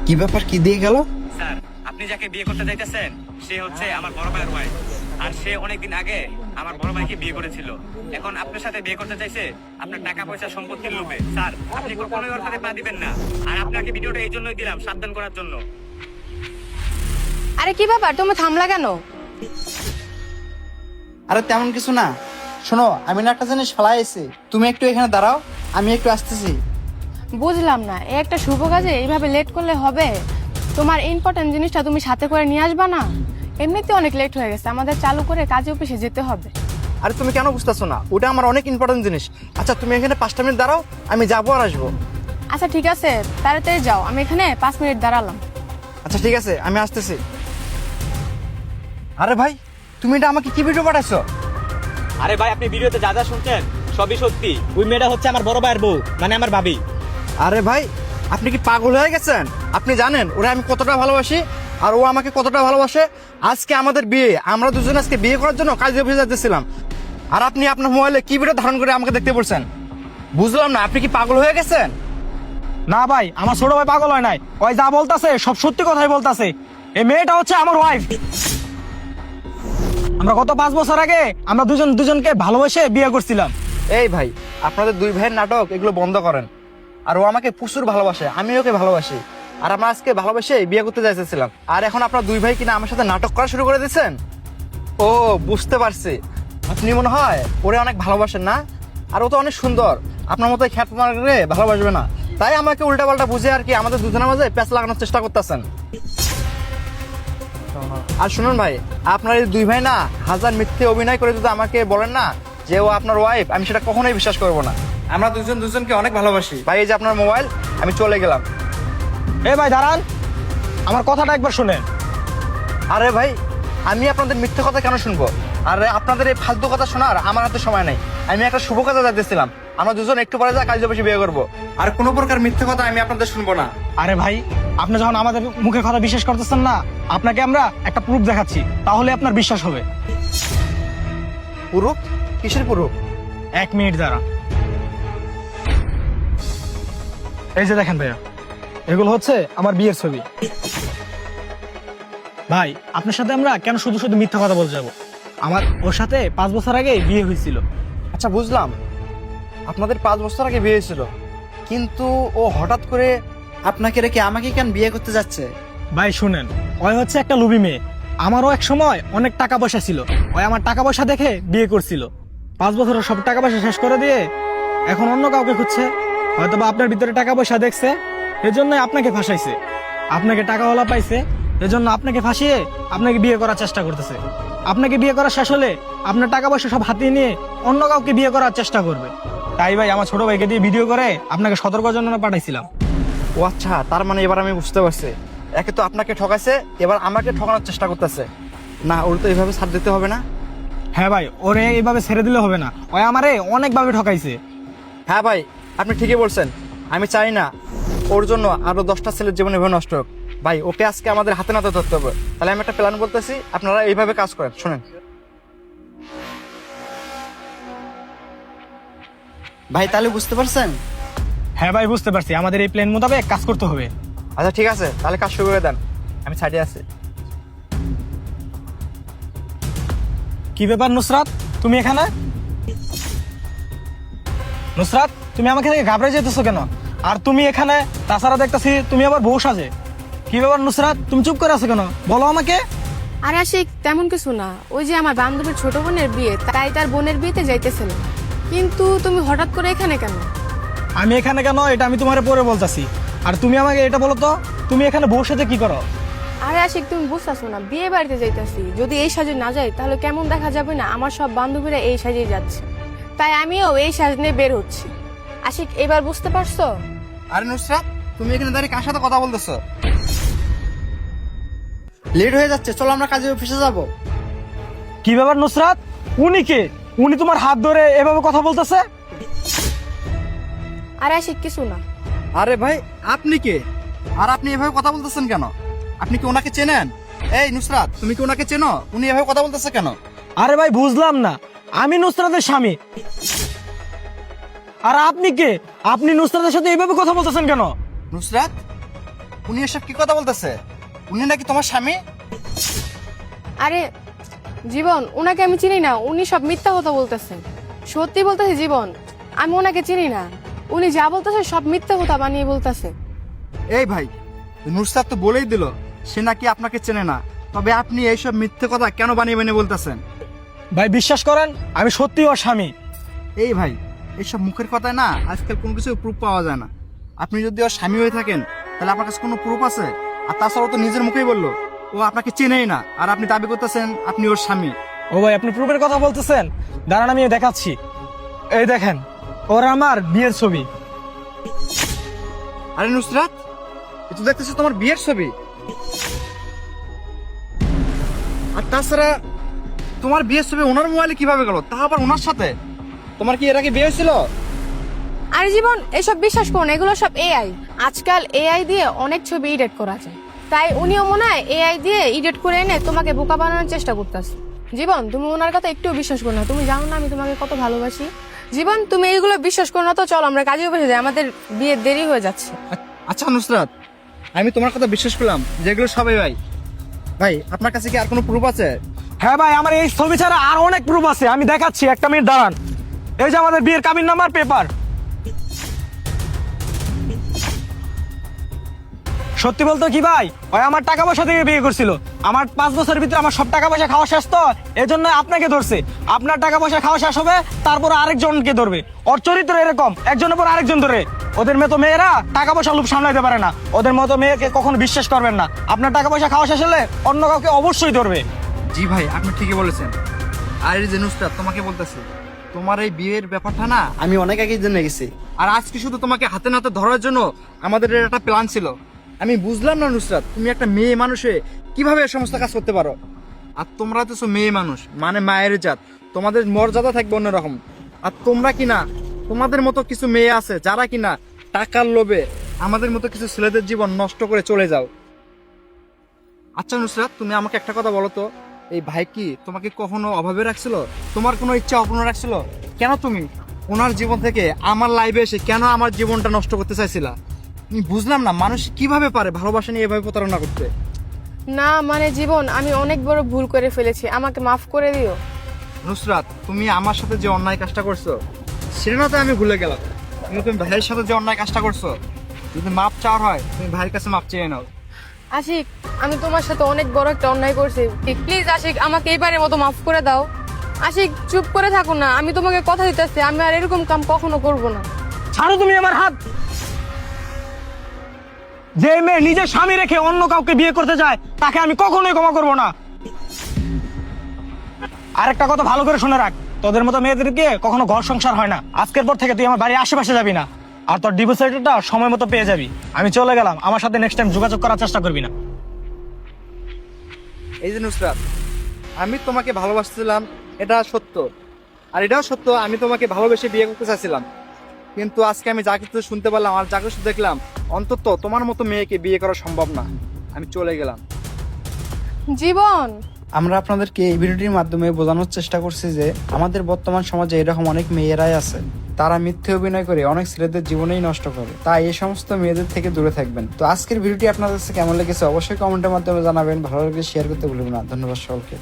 কি ব্যাপার, কি দিয়ে গেল? স্যার, আপনি যাকে বিয়ে করতে চাইতেছেন সে হচ্ছে আমার বড় ভাইয়ের ওয়াইফ। আর সে অনেকদিন আগে আমার বড় ভাইকে বিয়ে করেছিল। এখন আপনার সাথে বিয়ে করতে চাইছে আপনার টাকা পয়সা সম্পত্তির লোভে। স্যার, আপনি কখনোই ওর সাথে পা দিবেন না। আর আপনাকে ভিডিওটা এই জন্যই দিলাম, সাবধান করার জন্য। আরে কি ব্যাপার, তুমি থামলা কেন? আরে তেমন কিছু না। শোনো, আমি না একটা জিনিস ফেলাইছি, তুমি একটু এখানে দাঁড়াও, আমি একটু আসতেছি। বুঝলাম না, এই একটা শুভ কাজে এইভাবে লেট করলে হবে? তোমার ইম্পর্টেন্ট জিনিসটা তুমি সাথে করে নিয়ে আসবা না? এমনিতে অনেক লেট হয়ে গেছে, আমাদের চালু করে কাজে অফিসে যেতে হবে। আরে তুমি কেন বুঝতেছো না? ওটা আমার অনেক ইম্পর্টেন্ট জিনিস। আচ্ছা তুমি এখানে 5টা মিনিট দাঁড়াও, আমি যাবো আর আসবো। আচ্ছা ঠিক আছে, তাড়াতাড়ি যাও, আমি এখানে 5 মিনিট দাঁড়ালাম। আচ্ছা ঠিক আছে, আমি আসতেছি। আরে ভাই, তুমি এটা আমাকে কি ভিডিও পাঠাইছো? আরে ভাই, আপনি ভিডিওতে যা যা শুনছেন সবই সত্যি। ওই মেয়েটা হচ্ছে আমার বড় ভাইয়ের বউ, মানে আমার ভাবি। আরে ভাই, আপনি কি পাগল হয়ে গেছেন? আপনি জানেন ওরা আমি কতটা ভালোবাসি আর ও আমাকে কতটা ভালোবাসে। আজকে আমাদের বিয়ে, আমরা দুজন আজকে বিয়ে করার জন্য কাজে অফিসে যেতেছিলাম, আর আপনি আপনার মোবাইলে কি ভিডিও ধারণ করে আমাকে দেখতে বলছেন? বুঝলাম না, আপনি কি পাগল হয়ে গেছেন? না ভাই, আমার ছোট ভাই পাগল হয় নাই। ওই যা বলতাছে সব সত্যি কথাই বলতাছে। এই মেয়েটা হচ্ছে আমার ওয়াইফ। আমরা গত 5 বছর আগে আমরা দুজনকে ভালোবেসে বিয়ে করছিলাম। এই ভাই, আপনাদের দুই ভাইয়ের নাটক এগুলো বন্ধ করেন। আর ও আমাকে প্রচুর ভালোবাসে, আমি ওকে ভালোবাসি। আর আমরা আজকে ভালোবেসে বিয়ে করতে যাইতেছিলাম, আর এখন আপনার দুই ভাই কিনা আমার সাথে নাটক করা শুরু করে দিয়েছেন। ও বুঝতে পারছি, আপনি মনে হয় ওরে অনেক ভালোবাসেন না? আর ও তো অনেক সুন্দর, আপনার মতো খ্যাত মারে ভালোবাসবে না। তাই আমাকে উল্টাপাল্টা বুঝে আর কি আমাদের দুজনের মাঝে প্যাঁচ লাগানোর চেষ্টা করতেছেন। আর শুনুন ভাই, আপনার এই দুই ভাই না হাজার মিথ্যে অভিনয় করে যদি আমাকে বলেন না যে ও আপনার ওয়াইফ, আমি সেটা কখনোই বিশ্বাস করবো না। আমরা দুজন দুজনকে অনেক ভালোবাসি। ভাই এই যে আপনার মোবাইল, আমি চলে গেলাম। এ ভাই দাঁড়ান, আমার কথাটা একবার শুনেন। আরে ভাই, আমি আপনাদের মিথ্যে কথা কেন শুনবো? আর আপনাদের এই ফালতু কথা শোনার আমার হাতে সময় নেই। আমি একটা শুভ কাজে যাইতেছিলাম, আমরা দুজন একটু পরে যা কাজে বসে বিয়ে করবো। আর কোনো প্রকার মিথ্যে কথা আমি আপনাদের শুনবো না। আরে ভাই, আপনি যখন আমাদের মুখের কথা বিশ্বাস করতেছেন না, আপনাকে আমরা একটা প্রুফ দেখাচ্ছি, তাহলে আপনার বিশ্বাস হবে। পুরুষ? কিসের পুরুষ? 1 মিনিট দাঁড়ান। এই যে দেখেন ভাইয়া, এগুলো হচ্ছে আমার বিয়ের ছবি। ভাই, আপনার সাথে আমরা কেন শুধু শুধু মিথ্যা কথা বলতে যাবো? আমার ওর সাথে 5 বছর আগে বিয়ে হয়েছিল। আচ্ছা বুঝলাম, আপনাদের 5 বছর আগে বিয়ে হয়েছিল, কিন্তু ও হঠাৎ করে আপনাকে রেখে আমাকে কেন বিয়ে করতে যাচ্ছে? ভাই শুনেন, ওই হচ্ছে একটা লুবি মেয়ে। আমারও এক সময় অনেক টাকা পয়সা ছিল, ওই আমার টাকা পয়সা দেখে বিয়ে করছিল। 5 বছরের সব টাকা পয়সা শেষ করে দিয়ে এখন অন্য কাউকে খুঁজছে। হয়তো বা আপনার ভিতরে টাকা পয়সা দেখছে, এজন্যই আপনাকে ফাঁসাইছে। আপনাকে টাকাওয়ালা পাইছে, এজন্য আপনাকে ফাঁসিয়ে আপনাকে বিয়ে করার চেষ্টা করতেছে। আপনাকে বিয়ে করা শেষ হলে আপনার টাকা পয়সা সব হাতিয়ে নিয়ে অন্য কাউকে বিয়ে করার চেষ্টা করবে। তাই ভাই, আমার ছোট ভাইকে দিয়ে ভিডিও করে আপনাকে সতর্ক জানানো পাঠাইছিলাম। ও আচ্ছা, তার মানে এবার আমি বুঝতে পারছি। একে তো আপনাকে ঠকাইছে, এবার আমাকে ঠকানোর চেষ্টা করতেছে। না, ওর তো এইভাবে ছাড় দিতে হবে না। হ্যাঁ ভাই, ওরে এইভাবে ছেড়ে দিলে হবে না, ওই আমারে অনেকভাবে ঠকাইছে। হ্যাঁ ভাই, আপনি ঠিকই বলছেন। আমি চাই না ওর জন্য আরো 10টা ছেলের জীবন এভাবে নষ্ট হোক। ভাই, ওকে আজকে আমাদের হাতে নাতে ধরতে হবে। তাহলে আমি একটা প্ল্যান বলতেছি, আপনারা এইভাবে কাজ করেন, শোনেন। ভাই তাহলে বুঝতে পারছেন? হ্যাঁ ভাই, বুঝতে পারছি, আমাদের এই প্ল্যান মোতাবেক কাজ করতে হবে। আচ্ছা ঠিক আছে, তাহলে কাজ শুরু করে দেন, আমি সাইডে আছি। কি ব্যাপার নুসরাত, তুমি এখানে? নুসরাত, তুমি আমাকে থেকে ঘাবড়ে যেতেছো কেন? আর তুমি এখানে, তাছাড়া দেখতেছি তুমি আবার বউ সাজে। কি ব্যাপার নুসরাত, তুমি চুপ করে আছো কেন? বলো আমাকে। আরে আশিক, তেমন কিছু না, ওই যে আমার বান্ধবীর ছোট বোনের বিয়ে, তাই তার বোনের বিয়েতে যাইতেছিলাম। কিন্তু তুমি হঠাৎ করে এখানে কেন? আমি এখানে কেন এটা আমি তোমারে পরে বলতাছি। আর তুমি আমাকে এটা বলো তো, তুমি এখানে বউর সাথে কি করো? আরে আশিক, তুমি বুঝতেছো না, বিয়ে বাড়িতে যাইতেছি, যদি এই সাজে না যাই তাহলে কেমন দেখা যাবে না? আমার সব বান্ধবীরা এই সাজেই যাচ্ছে, তাই আমিও এই সাজ নিয়ে বের হচ্ছি। আশিক, এবার বুঝতে পারছো? আরে নুসরাত, তুমি এখানে দাঁড়িয়ে কার সাথে কথা বলতেছো? লেট হয়ে যাচ্ছে, চলো আমরা কাজে অফিসে যাবো। কি ব্যাপার নুসরাত, উনি কে? উনি তোমার হাত ধরে এভাবে কথা বলতেছে? আরে আশিক, কিছু না। আরে ভাই, আপনি কে? আর আপনি এভাবে কথা বলতেছেন কেন? আপনি কি ওনাকে চেনেন? এই নুসরাত, তুমি কি ওনাকে চেনো? উনি এভাবে কথা বলতেছে কেন? আরে ভাই, বুঝলাম না, আমি নুসরাতের স্বামী। আর আপনি কে? আপনি নুসরাতের সাথে এইভাবে কথা বলতেছেন কেন? নুসরাত, উনি এসব কি কথা বলতেছে? উনি নাকি তোমার স্বামী? আরে জীবন, ওনাকে আমি চিনি না, উনি সব মিথ্যা কথা বলতেছেন। সত্যি বলতেছে জীবন, আমি ওনাকে চিনি না। উনি যা বলতেছে সব মিথ্যা কথা বানিয়ে বলতেছে। এই ভাই, নুসরাত তো বলেই দিল সে নাকি আপনাকে চেনে না, তবে আপনি এইসব মিথ্যে কথা কেন বানিয়ে বানিয়ে বলতেছেন? ভাই বিশ্বাস করেন, আমি সত্যি ওর স্বামী। এই ভাই, এইসব মুখের কথায় না আজকাল কোনো কিছু প্রুফ পাওয়া যায় না। আপনি যদি ওর স্বামী হয়ে থাকেন তাহলে আপনার কাছে কোনো প্রুফ আছে? আর তাছাড়া ও তো নিজের মুখেই বললো ও আপনাকে চেনেই না, আর আপনি দাবি করতেছেন আপনি ওর স্বামী। ও ভাই, আপনি প্রুফের কথা বলতেছেন? দাঁড়ান আমি দেখাচ্ছি। এই দেখেন, ওর আমার বিয়ের ছবি। আরে নুসরাত, এ তো দেখতেছি তোমার বিয়ের ছবি। আর তাছাড়া তোমার বিয়ের ছবি ওনার মোবাইলে কিভাবে গেল, তা আবার ওনার সাথে? তোমার কি এর আগে বিয়ে হয়েছিল? আরে জীবন, এসব বিশ্বাস করুন, এগুলো সব এআই। আজকাল এআই দিয়ে অনেক ছবি এডিট করা যায়, তাই উনিও মনে হয় এআই দিয়ে এডিট করে এনে তোমাকে বোকা বানানোর চেষ্টা করতেছে। জীবন, তুমি ওনার কথা একটু বিশ্বাস করো না। তুমি জানো না আমি তোমাকে কত ভালোবাসি। জীবন, তুমি এইগুলো বিশ্বাস করো না তো চলো আমরা কাজে বসে যাই, আমাদের বিয়ের দেরি হয়ে যাচ্ছে। আচ্ছা নুসরাত, আমি তোমার কথা বিশ্বাস করলাম যেগুলো সবাই ভাই। ভাই, আপনার কাছে কি আর কোনো প্রুফ আছে? হ্যাঁ ভাই, আমার এই ছবি ছাড়া আর অনেক প্রুফ আছে, আমি দেখাচ্ছি। একটা মিনিট দাঁড়ান। এই যে আমাদের বিয়ের কাবিন নাম্বার পেপার। সত্যি বলতো কি ভাই, ওই আমার টাকা পয়সা থেকে বিয়ে করছিল। আমার 5 বছরের ভিতরে আমার সব টাকা পয়সা খাওয়া শেষ, তো এজন্য আপনাকে ধরছে। আপনার টাকা পয়সা খাওয়া শেষ হবে, তারপর আরেকজনকে ধরবে। ওর চরিত্র এরকম, একজনের পর আরেকজন ধরে। ওদের মতো মেয়েরা টাকা পয়সা লোভ সামলাইতে পারে না। ওদের মতো মেয়েকে কখনো বিশ্বাস করবেন না। আপনার টাকা পয়সা খাওয়া শেষ হলে অন্য কাউকে অবশ্যই ধরবে। জি ভাই, আপনি ঠিকই বলেছেন। আর এই যে নুসরাত, তোমাকে বলতেছি, তোমার এই বিয়ের ব্যাপারটা না আমি অনেক আগেই জেনে গেছি। আর আজকে শুধু তোমাকে হাতে নাতে ধরার জন্য আমাদের এর একটা প্ল্যান ছিল। আমি বুঝলাম না নুসরাত, তুমি একটা মেয়ে মানুষে কিভাবে এই সমস্ত কাজ করতে পারো? আর তোমরা তো মেয়ে মানুষ, মানে মায়ের জাত, তোমাদের মর্যাদা থাকবে অন্যরকম। আর তোমরা কিনা, তোমাদের মতো কিছু মেয়ে আছে যারা কিনা টাকার লোভে আমাদের মতো কিছু ছেলেদের জীবন নষ্ট করে চলে যাও। আচ্ছা নুসরাত, তুমি আমাকে একটা কথা বলো তো, এই ভাই কি তোমাকে কখনো অভাবে রাখছিল? তোমার কোনো ইচ্ছা অপূর্ণ রাখছিল? কেন তুমি ওনার জীবন থেকে আমার লাইফে এসে কেন আমার জীবনটা নষ্ট করতে চাইছিলা? আমি বুঝলাম না, মানুষ কিভাবে পারে ভালোবাসা নিয়ে এভাবে প্রতারণা করতে? না মানে জীবন, আমি অনেক বড় ভুল করে ফেলেছি, আমাকে মাফ করে দিও। নুসরাত, তুমি আমার সাথে যে অন্যায় কাজটা করছো সেটা না তো আমি ভুলে গেলাম, কিন্তু তুমি ভাইয়ের সাথে যে অন্যায় কাজটা করছো, যদি মাপ চাওয়ার হয় তুমি ভাইয়ের কাছে মাপ চেয়ে নাও। আশিক, আমি তোমার সাথে অনেক বড় একটা অন্যায় করছি, প্লিজ আশিক আমাকে এইবারের মতো মাফ করে দাও। আশিক চুপ করে থাকো না, আমি তোমাকে কথা দিতেছি আমি আর এরকম কাম কখনো করব না। ছাড়ো তুমি আমার হাত। যে মেয়ে নিজের স্বামী রেখে অন্য কাউকে বিয়ে করতে যায় তাকে আমি কখনোই ক্ষমা করবো না। আরেকটা কথা ভালো করে শুনে রাখ, তোদের মতো মেয়েদেরকে কখনো ঘর সংসার হয় না। আজকের পর থেকে তুই আমার বাড়ির আশেপাশে যাবি না, আর তোর ডিভোর্স লেটারটা সময় মতো পেয়ে যাবি। আমি চলে গেলাম, আমার সাথে নেক্সট টাইম যোগাযোগ করার চেষ্টা করবি না। এই যে নুসরাত, আমি তোমাকে ভালোবাসছিলাম, এটা সত্য। আর এটাও সত্য, আমি তোমাকে ভালোবেসে বিয়ে করতে চাইছিলাম। কিন্তু আজকে আমি যা কিছু শুনতে পারলাম আর যা কিছু দেখলাম, অন্তত তোমার মতো মেয়েকে বিয়ে করা সম্ভব না। আমি চলে গেলাম। জীবন, আমরা আপনাদেরকে এই ভিডিওটির মাধ্যমে বোঝানোর চেষ্টা করছি যে আমাদের বর্তমান সমাজে এরকম অনেক মেয়েরাই আছে, তারা মিথ্যে অভিনয় করে অনেক ছেলেদের জীবনেই নষ্ট করে। তাই এই সমস্ত মেয়েদের থেকে দূরে থাকবেন। তো আজকের ভিডিওটি আপনাদের কাছে কেমন লেগেছে অবশ্যই কমেন্টের মাধ্যমে জানাবেন। ভালো লাগলে শেয়ার করতে ভুলবেন না। ধন্যবাদ সকলকে।